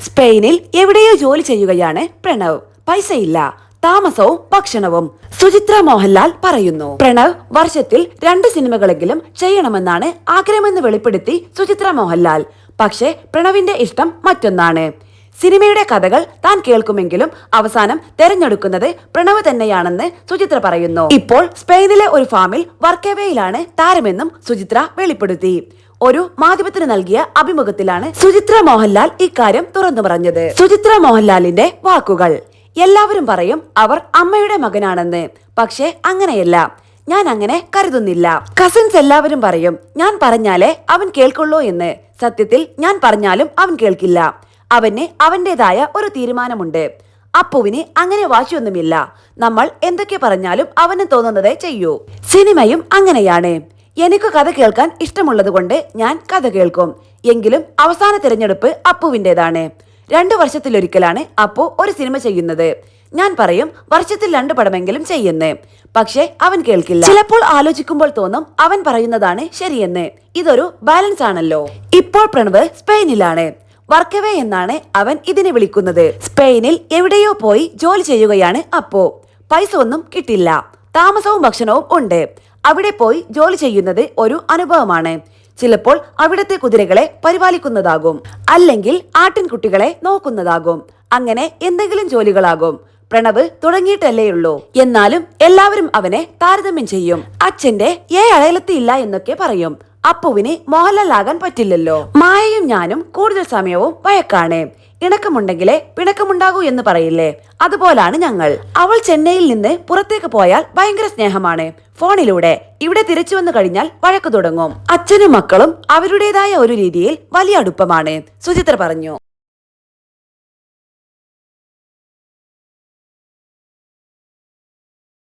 സ്പെയിനിൽ എവിടെയോ ജോലി ചെയ്യുകയാണ് പ്രണവ്. പൈസയില്ല, താമസവും ഭക്ഷണവും. സുചിത്ര മോഹൻലാൽ പറയുന്നു, പ്രണവ് വർഷത്തിൽ 2 സിനിമകളെങ്കിലും ചെയ്യണമെന്നാണ് ആഗ്രഹമെന്ന് വെളിപ്പെടുത്തി സുചിത്ര മോഹൻലാൽ. പക്ഷേ പ്രണവിന്റെ ഇഷ്ടം മറ്റൊന്നാണ്. സിനിമയുടെ കഥകൾ താൻ കേൾക്കുമെങ്കിലും അവസാനം തെരഞ്ഞെടുക്കുന്നത് പ്രണവ് തന്നെയാണെന്ന് സുചിത്ര പറയുന്നു. ഇപ്പോൾ സ്പെയിനിലെ ഒരു ഫാമിൽ വർക്കേവേയിലാണ് താരമെന്നും സുചിത്ര വെളിപ്പെടുത്തി. ഒരു മാധ്യമത്തിന് നൽകിയ അഭിമുഖത്തിലാണ് സുചിത്ര മോഹൻലാൽ ഇക്കാര്യം തുറന്നു പറഞ്ഞത്. സുചിത്ര മോഹൻലാലിന്റെ വാക്കുകൾ: എല്ലാവരും പറയും അവർ അമ്മയുടെ മകനാണെന്ന്, പക്ഷേ അങ്ങനെയല്ല, ഞാൻ അങ്ങനെ കരുതുന്നില്ല. കസിൻസ് എല്ലാവരും പറയും ഞാൻ പറഞ്ഞാലേ അവൻ കേൾക്കുള്ളൂ എന്ന്. സത്യത്തിൽ ഞാൻ പറഞ്ഞാലും അവൻ കേൾക്കില്ല. അവന് അവന്റേതായ ഒരു തീരുമാനമുണ്ട്. അപ്പുവിന് അങ്ങനെ വാശിയൊന്നുമില്ല. നമ്മൾ എന്തൊക്കെ പറഞ്ഞാലും അവന് തോന്നുന്നതേ ചെയ്യൂ. സിനിമയും അങ്ങനെയാണ്. എനിക്ക് കഥ കേൾക്കാൻ ഇഷ്ടമുള്ളത് കൊണ്ട് ഞാൻ കഥ കേൾക്കും. എങ്കിലും അവസാന തിരഞ്ഞെടുപ്പ് അപ്പുവിന്റേതാണ്. 2 വർഷത്തിലൊരിക്കലാണ് അപ്പു ഒരു സിനിമ ചെയ്യുന്നത്. ഞാൻ പറയും വർഷത്തിൽ 2 പടമെങ്കിലും ചെയ്യുന്നേ, പക്ഷെ അവൻ കേൾക്കില്ല. ചിലപ്പോൾ ആലോചിക്കുമ്പോൾ തോന്നും അവൻ പറയുന്നതാണ് ശരിയെന്ന്. ഇതൊരു ബാലൻസ് ആണല്ലോ. ഇപ്പോൾ പ്രണവ് സ്പെയിനിലാണ്. വർക്കവേ എന്നാണ് അവൻ ഇതിനെ വിളിക്കുന്നത്. സ്പെയിനിൽ എവിടെയോ പോയി ജോലി ചെയ്യുകയാണ് അപ്പു. പൈസ ഒന്നും കിട്ടില്ല, താമസവും ഭക്ഷണവും ഉണ്ട്. അവിടെ പോയി ജോലി ചെയ്യുന്നത് ഒരു അനുഭവമാണ്. ചിലപ്പോൾ അവിടുത്തെ കുതിരകളെ പരിപാലിക്കുന്നതാകും, അല്ലെങ്കിൽ ആട്ടിൻകുട്ടികളെ നോക്കുന്നതാകും. അങ്ങനെ എന്തെങ്കിലും ജോലികളാകും. പ്രണവ് തുടങ്ങിയിട്ടല്ലേയുള്ളൂ. എന്നാലും എല്ലാവരും അവനെ താരതമ്യം ചെയ്യും. അച്ഛന്റെ അയലത്തിയില്ല എന്നൊക്കെ പറയും. അപ്പുവിന് മോഹൻലാൽ ആകാൻ പറ്റില്ലല്ലോ. മായയും ഞാനും കൂടുതൽ സമയവും വഴക്കാണ്. ഇണക്കമുണ്ടെങ്കിലേ പിണക്കമുണ്ടാകൂ എന്ന് പറയില്ലേ, അതുപോലാണ് ഞങ്ങൾ. അവൾ ചെന്നൈയിൽ നിന്ന് പുറത്തേക്ക് പോയാൽ ഭയങ്കര സ്നേഹമാണ്. ഫോണിലൂടെ ഇവിടെ തിരിച്ചു വന്നു കഴിഞ്ഞാൽ വഴക്ക് തുടങ്ങും. അച്ഛനും മക്കളും അവരുടേതായ ഒരു രീതിയിൽ വലിയ അടുപ്പമാണ്, സുചിത്ര പറഞ്ഞു.